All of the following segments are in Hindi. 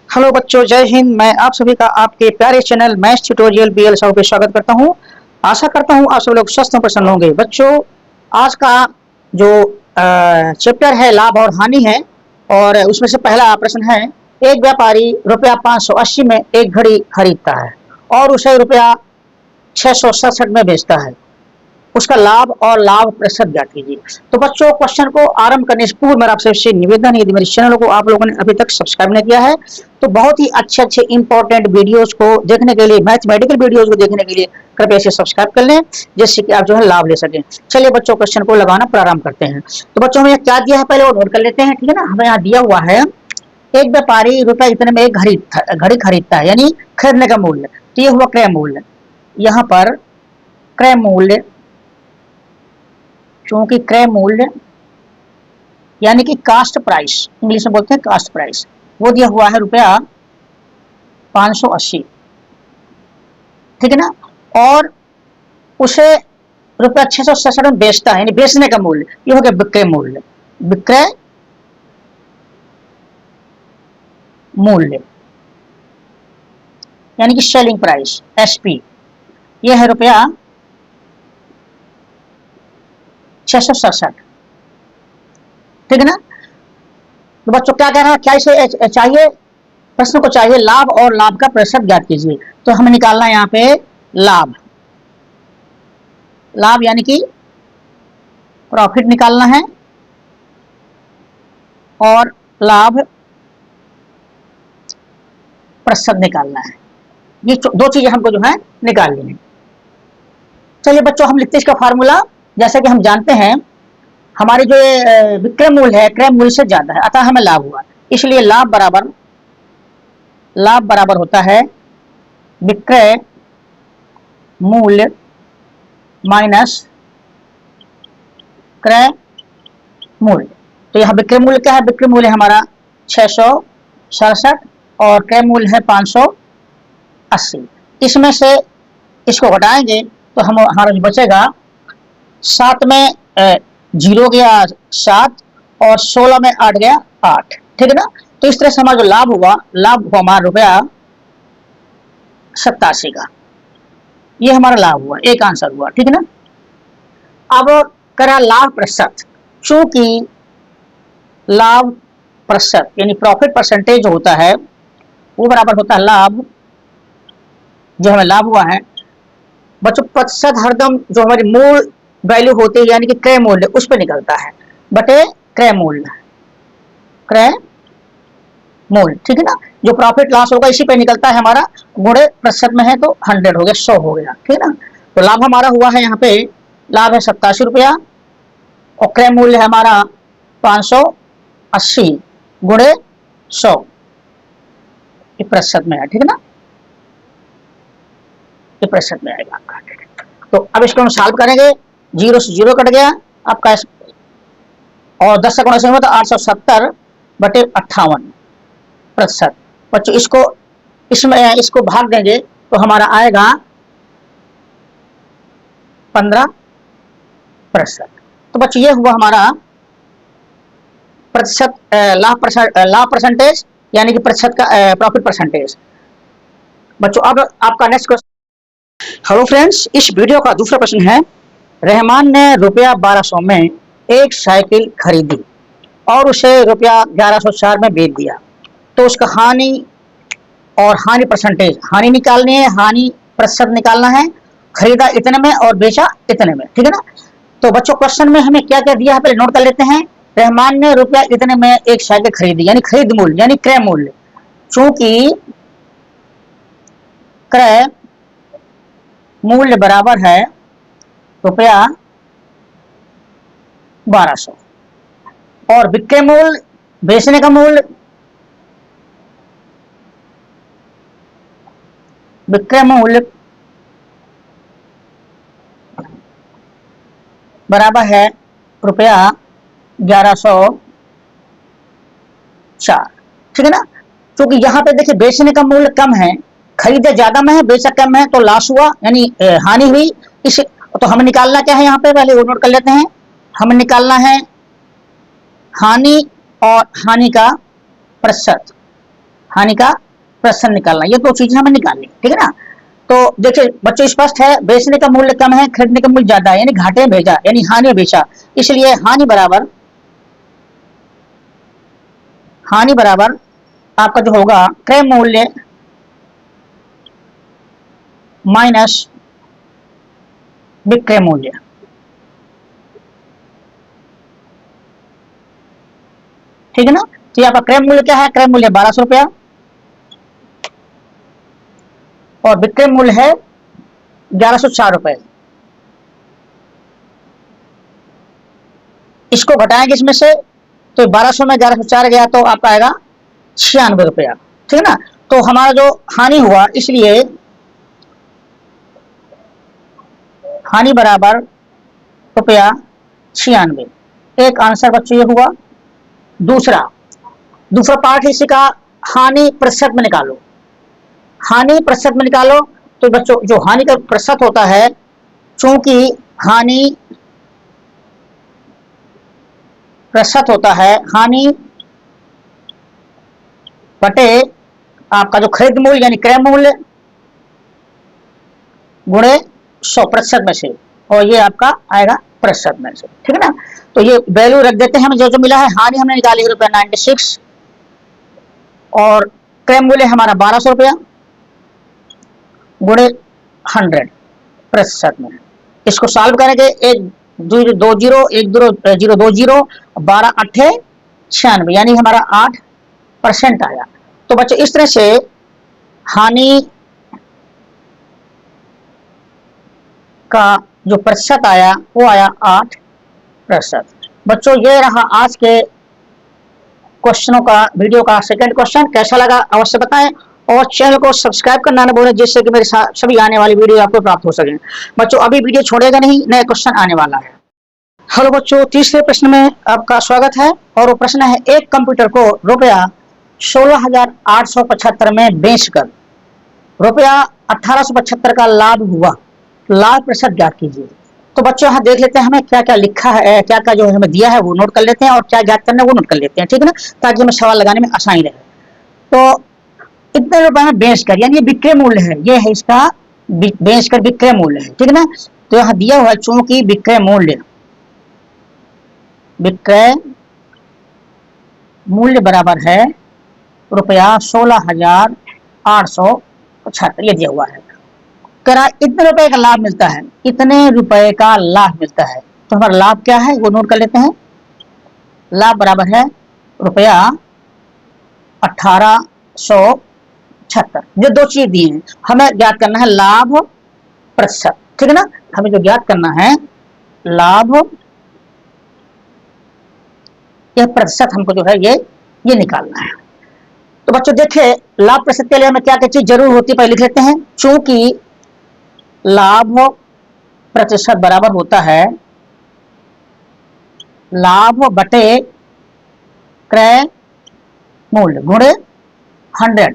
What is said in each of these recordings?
हेलो बच्चों, जय हिंद। मैं आप सभी का आपके प्यारे चैनल मैथ्स ट्यूटोरियल बीएल साहब पे स्वागत करता हूं। आशा करता हूं आप सब लोग स्वस्थ और प्रसन्न होंगे। बच्चों, आज का जो चैप्टर है लाभ और हानि है, और उसमें से पहला प्रश्न है, एक व्यापारी रुपया 580 में एक घड़ी खरीदता है और उसे रुपया 667 में बेचता है। उसका लाभ और लाभ प्रतिशत ज्ञात कीजिए। तो बच्चों, क्वेश्चन को आरंभ करने से पूर्व मेरा आपसे निवेदन है, यदि मेरे चैनल को आप लोगों ने अभी तक सब्सक्राइब नहीं किया है तो बहुत ही अच्छे इंपॉर्टेंट वीडियोस को देखने के लिए, मैथमेटिकल वीडियोस को देखने के लिए कृपया इसे सब्सक्राइप कर लें, जिससे कि आप जो है लाभ ले सकें। चलिए बच्चों, क्वेश्चन को लगाना प्रारंभ करते हैं। तो बच्चों, हमें क्या दिया है पहले वो नोट कर लेते हैं, ठीक है ना। हमें यहाँ दिया हुआ है, एक व्यापारी रुपया इतने में एक घड़ी खरीदता है, यानी खरीदने का मूल्य। तो ये हुआ क्रय मूल्य। यहाँ पर क्रय मूल्य, चूंकि क्रय मूल्य यानी कि कास्ट प्राइस, इंग्लिश में बोलते हैं कास्ट प्राइस, वो दिया हुआ है रुपया 580, ठीक है ना। और उसे रुपया 667 में बेचता है, यानी बेचने का मूल्य। ये हो गया विक्रय मूल्य। विक्रय मूल्य यानी कि सेलिंग प्राइस, एसपी, ये है रुपया 667, ठीक है ना। तो बच्चों क्या कह रहा है, क्या इसे चाहिए, प्रश्न को चाहिए लाभ और लाभ का प्रतिशत ज्ञात कीजिए। तो हमें निकालना है यहाँ पे लाभ। लाभ यानी कि प्रॉफिट निकालना है, और लाभ प्रतिशत निकालना है। ये दो चीजें हमको जो है निकालनी है। चलिए बच्चों, हम लिखते हैं इसका फार्मूला। जैसे कि हम जानते हैं, हमारे जो विक्रय मूल्य है क्रय मूल्य से ज्यादा है, अतः हमें लाभ हुआ। इसलिए लाभ बराबर होता है विक्रय मूल्य माइनस क्रय मूल्य। तो यहाँ विक्रय मूल्य क्या है, विक्रय मूल्य हमारा 667 और क्रय मूल्य है 580। इसमें से इसको घटाएंगे तो हमारा जो बचेगा, 7 में 0 गया 7 और 16 में 8 गया 8, ठीक है ना। तो इस तरह से हमारा जो लाभ हुआ हमारा रुपया 87 का, ये हमारा लाभ हुआ, एक आंसर हुआ, ठीक है ना। अब करा लाभ प्रतिशत। चूंकि लाभ प्रतिशत यानी प्रॉफिट परसेंटेज जो होता है वो बराबर होता है लाभ, जो हमें लाभ हुआ है बच्चों, प्रतिशत हरदम जो हमारी मूल वैल्यू होती है यानी कि क्रय मूल्य, उस पर निकलता है, बटे क्रय मूल्य, ठीक है ना। जो प्रॉफिट लॉस होगा इसी पे निकलता है हमारा, गुणे प्रतिशत में है तो 100 हो गया, 100 हो गया, ठीक है ना। तो लाभ हमारा हुआ है, यहाँ पे लाभ है 87 रुपया और क्रय मूल्य है हमारा 580 गुणे 100, प्रतिशत में है, ठीक है ना। ये प्रतिशत में आएगा आपका। तो अब इसको हम सॉल्व करेंगे, 0 से 0 कट गया आपका, और 10 से गुणा से हुआ तो 870 बटे 58 प्रतिशत। बच्चों इसको भाग देंगे तो हमारा आएगा 15%। तो बच्चों ये हुआ हमारा प्रतिशत, लाभ परसेंटेज यानी कि प्रतिशत का प्रॉफिट परसेंटेज। बच्चों अब आपका नेक्स्ट क्वेश्चन। हेलो फ्रेंड्स, इस वीडियो का दूसरा प्रश्न है, रहमान ने रुपया 1200 में एक साइकिल खरीदी और उसे रुपया 1104 में बेच दिया। तो उसका हानि और हानि परसेंटेज, हानि निकालनी है, हानि प्रतिशत निकालना है। खरीदा इतने में और बेचा इतने में, ठीक है ना। तो बच्चों क्वेश्चन में हमें क्या क्या दिया है पहले नोट कर लेते हैं। रहमान ने रुपया इतने में एक साइकिल खरीदी, यानी खरीद मूल्य यानी क्रय मूल्य। चूंकि क्रय मूल्य बराबर है रुपया 1200 और विक्रय मूल्य बेचने का मूल्य, विक्रय मूल्य बराबर है रुपया 1104, ठीक है ना। क्योंकि यहाँ पे देखिए बेचने का मूल्य कम है, खरीदे ज्यादा में है, बेचा कम है, तो लॉस हुआ यानी हानि हुई। इस तो हमें निकालना क्या है, यहाँ पे पहले वो नोट कर लेते हैं। हमें निकालना है हानि और हानि का प्रतिशत, हानि का प्रतिशत निकालना, ये दो चीजें हमें निकालनी, ठीक है ना। तो देखिए बच्चों स्पष्ट है, बेचने का मूल्य कम है, खरीदने का मूल्य ज्यादा है, यानी घाटे में भेजा यानी हानि बेचा, इसलिए हानि बराबर आपका जो होगा क्रय मूल्य माइनस विक्रय मूल्य। ठीक है ना। तो आपका क्रय मूल्य क्या है, क्रय मूल्य 1200 रुपया और विक्रय मूल्य है 1104 रुपए। इसको घटाएंगे इसमें से, तो 1200 में 1104 गया तो आपका आएगा 96 रुपया, ठीक है ना। तो हमारा जो हानि हुआ, इसलिए हानि बराबर रुपया 96, एक आंसर बच्चों ये हुआ। दूसरा पार्ट है इसी का, हानि प्रतिशत में निकालो। हानि प्रतिशत में निकालो, तो बच्चों जो हानि का प्रतिशत होता है, चूंकि हानि प्रतिशत होता है हानि बटे आपका जो खरीद मूल्य यानी क्रय मूल्य गुणे 100% में से, और ये आपका आएगा प्रतिशत में से, ठीक है ना। तो ये वैल्यू रख देते हैं, हमें जो मिला है, हानि हमने निकाली है ₹96 और क्रय मूल्य हमारा 1200 रुपया गुणे 100 प्रतिशत में। इसको सॉल्व करेंगे, एक 2 जीरो 1 0 2 जीरो 12 8 96, यानी हमारा 8% आया। तो बच्चों इस तरह से हानि का जो प्रतिशत आया वो आया 8%। बच्चों ये रहा आज के क्वेश्चनों का, वीडियो का सेकंड क्वेश्चन। कैसा लगा अवश्य बताएं और चैनल को सब्सक्राइब करना न भूलें, जिससे कि मेरे सभी आने वाली वीडियो आपको प्राप्त हो सके। बच्चों अभी वीडियो छोड़ेगा नहीं, नया क्वेश्चन आने वाला है। हेलो बच्चों, तीसरे प्रश्न में आपका स्वागत है और वो प्रश्न है, एक कंप्यूटर को रुपया 16,875 में बेचकर रुपया 1875 का लाभ हुआ, लाभ प्रतिशत ज्ञात कीजिए। तो बच्चों यहाँ देख लेते हैं हमें क्या क्या लिखा है, क्या क्या जो हमें दिया है वो नोट कर लेते हैं, और क्या ज्ञात करना है वो नोट कर लेते हैं, ठीक है ना, ताकि हमें सवाल लगाने में आसानी रहे। तो इतने रुपए में बेचकर, यानी ये विक्रय मूल्य है, ये है इसका बेचकर विक्रय मूल्य है, ठीक है ना। तो यहाँ दिया हुआ है, चूंकि विक्रय मूल्य बराबर है रुपया 16,875, ये दिया हुआ है। करा इतने रुपए का लाभ मिलता है, इतने रुपए का लाभ मिलता है, तो हमारा लाभ क्या है वो नोट कर लेते हैं। लाभ बराबर है रुपया 1876। जो दो चीज दी हैं, हमें ज्ञात करना है लाभ प्रतिशत, ठीक है ना। हमें जो ज्ञात करना है लाभ, यह प्रतिशत हमको जो है ये निकालना है। तो बच्चों देखिए, लाभ प्रतिशत के लिए हमें क्या क्या चीज जरूर होती है, पहले लिख लेते हैं। चूंकि लाभ प्रतिशत बराबर होता है लाभ बटे क्रय मूल्य गुणे 100,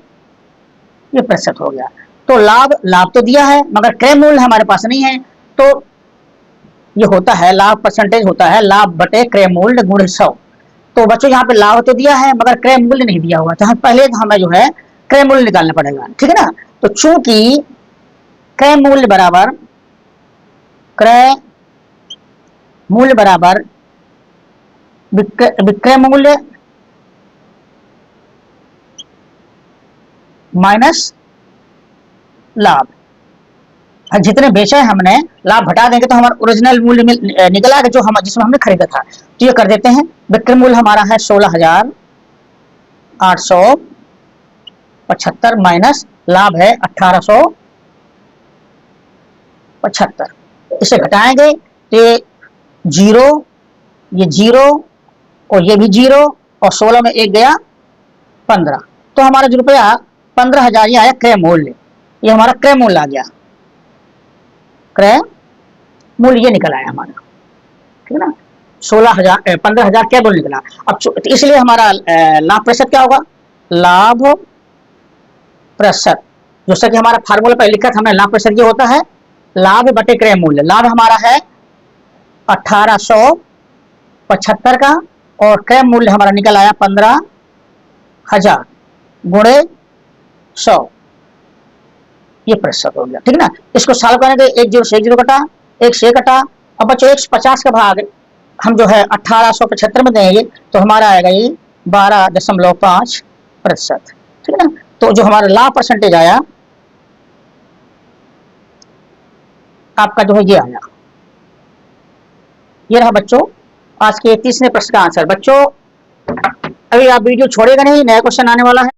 ये प्रतिशत हो गया। तो लाभ तो दिया है, मगर क्रय मूल्य हमारे पास नहीं है, तो ये होता है लाभ परसेंटेज होता है लाभ बटे क्रय मूल्य गुणे 100। तो बच्चों यहाँ पे लाभ तो दिया है मगर क्रय मूल्य नहीं दिया हुआ, तो हम पहले हमें जो है क्रय मूल्य निकालना पड़ेगा, ठीक है ना। तो चूंकि क्रय मूल्य बराबर विक्रय मूल्य माइनस लाभ, जितने बेचे हमने लाभ घटा देंगे तो हमारा ओरिजिनल मूल्य निकल आएगा जो हम जिसमें हमने खरीदा था। तो ये कर देते हैं, विक्रय मूल्य हमारा है 16,875 माइनस लाभ है 1875। इसे घटाएंगे तो ये जीरो और ये भी जीरो, और 16 में एक गया 15, तो हमारा जो रुपया 15,000 ये आया क्रय मूल्य, ये हमारा क्रय मूल्य आ गया, क्रय मूल्य ये निकल आया हमारा, ठीक है ना। 15,000 क्रय मूल्य निकला। अब तो इसलिए हमारा लाभ प्रतिशत क्या होगा, लाभ प्रतिशत, जैसा कि हमारा फार्मूला पर लिखा था हमें, लाभ प्रतिशत ये होता है लाभ बटे क्रय मूल्य। लाभ हमारा है 1875 का और क्रय मूल्य हमारा निकल आया 15,000 गुणे 100, ये प्रतिशत हो गया। ठीक है ना, इसको सॉल्व करेंगे, 1 0 से 1 0 कटा, 1 से 1 कटा। अब बच्चों 150 का भाग हम जो है 1875 में देंगे तो हमारा आएगा ये 12.5%। ठीक है ना, तो जो हमारा ला परसेंटेज आया आपका जो है ये आया। ये रहा बच्चों आज के 30वें प्रश्न का आंसर। बच्चों अभी आप वीडियो छोड़ेगा नहीं, नया क्वेश्चन आने वाला है।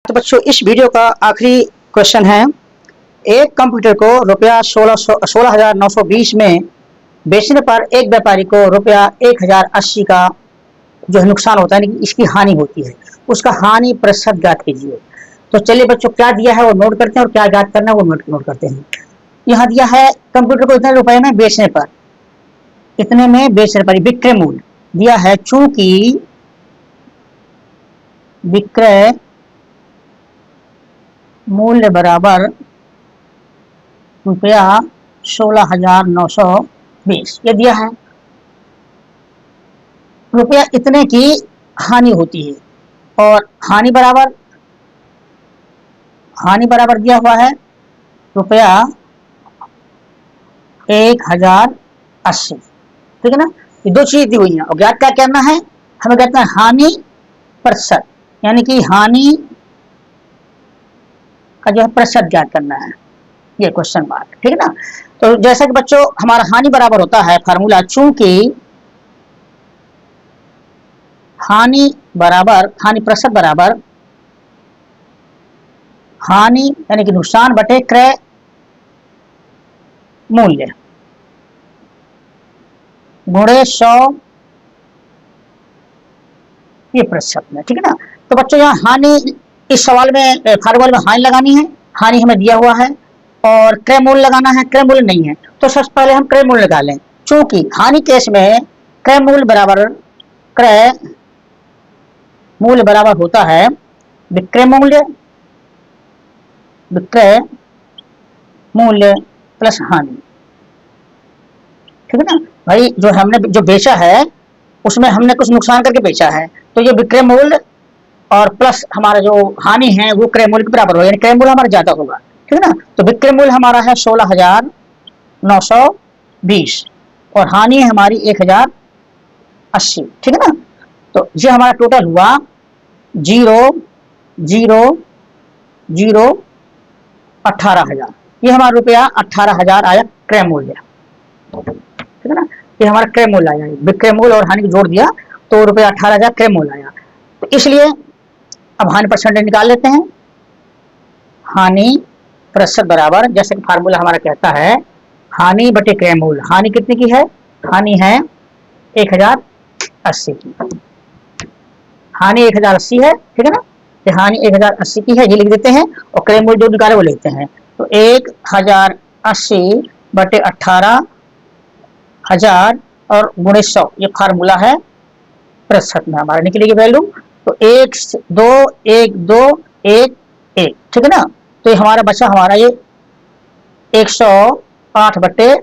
तो बच्चों इस वीडियो का आखिरी क्वेश्चन है, एक कंप्यूटर को रुपया 16,920 में बेचने पर एक व्यापारी को रुपया 1,080 का जो है नुकसान होता है, यानी कि इसकी हानि होती है, उसका हानि प्रतिशत ज्ञात कीजिए। तो चलिए बच्चों क्या दिया है वो नोट करते हैं और क्या ज्ञात करना है वो नोट करते हैं। यहाँ दिया है कंप्यूटर को इतने रुपए में बेचने पर, इतने में बेचने पर विक्रय मूल्य दिया है, चूंकि विक्रय मूल्य बराबर रुपया 16,920 ये दिया है। रुपया इतने की हानि होती है और हानि बराबर दिया हुआ है रुपया 1,080। ठीक है ना, ये दो चीज दी हुई है और ज्ञात क्या करना है हमें, कहते हैं हानि प्रतिशत, यानी कि हानि का जो है प्रतिशत ज्ञात करना है, ये क्वेश्चन मार्क। ठीक है ना, तो जैसा कि बच्चों हमारा हानि बराबर होता है फार्मूला, चूंकि हानि प्रतिशत बराबर हानि यानी कि नुकसान बटे क्रय मूल्य गुणे 100 ये प्रतिशत में। ठीक है ना, तो बच्चों यहाँ हानि इस सवाल में फार्मूले में हानि लगानी है, हानि हमें दिया हुआ है और क्रय मूल्य लगाना है, क्रय मूल्य नहीं है तो सबसे पहले हम क्रय मूल्य लगा लें। चूंकि हानि केस में क्रय मूल्य बराबर होता है विक्रय मूल्य प्लस हानि। ठीक है ना भाई, जो हमने जो बेचा है उसमें हमने कुछ नुकसान करके बेचा है, तो ये विक्रय मूल्य और प्लस हमारा जो हानि है वो क्रय मूल्य के बराबर होगा, यानी क्रय मूल्य हमारा ज्यादा होगा। ठीक है ना, तो विक्रय मूल्य हमारा है 16,920 और हानि है हमारी 1,080। ठीक है ना, तो ये हमारा टोटल हुआ 0,0,0,18,000, ये हमारा रुपया 18,000 आया क्रय मूल्य। ठीक है ना, ये हमारा क्रय मूल्य आया, विक्रय मूल्य और हानि को जोड़ दिया तो रुपया 18,000 क्रय मूल्य आया। तो इसलिए अब हानि परसेंटेज निकाल लेते हैं। हानि प्रतिशत बराबर, जैसे कि फार्मूला हमारा कहता है हानि बटे क्रय मूल्य। हानि कितने की है, हानि है 1,080 की, हानि 1,080 है। ठीक है ना, ये हानि 1,080 की है, ये लिख देते हैं और क्रय मूल्य जो निकाले वो लिखते हैं। तो 1,080 बटे 18,000 और गुणे 100 ये फार्मूला है प्रतिशत में हमारा निकलेगी वैल्यू। तो 1 2 1 2 1 1। ठीक है ना, तो ये हमारा बचा हमारा ये 108 बटे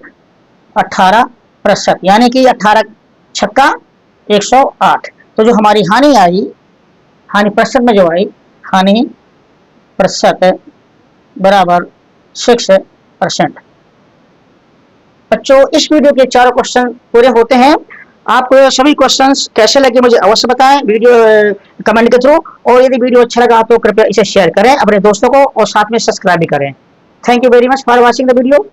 18%, यानी कि 18 छक्का 108। तो जो हमारी हानि आई, हानि प्रतिशत में जो आई, हानि प्रतिशत बराबर 6%। बच्चों इस वीडियो के चारों क्वेश्चन पूरे होते हैं। आप सभी क्वेश्चंस कैसे लगे मुझे अवश्य बताएं वीडियो कमेंट के थ्रू, और यदि वीडियो अच्छा लगा तो कृपया इसे शेयर करें अपने दोस्तों को और साथ में सब्सक्राइब भी करें। Thank you very much for watching the video.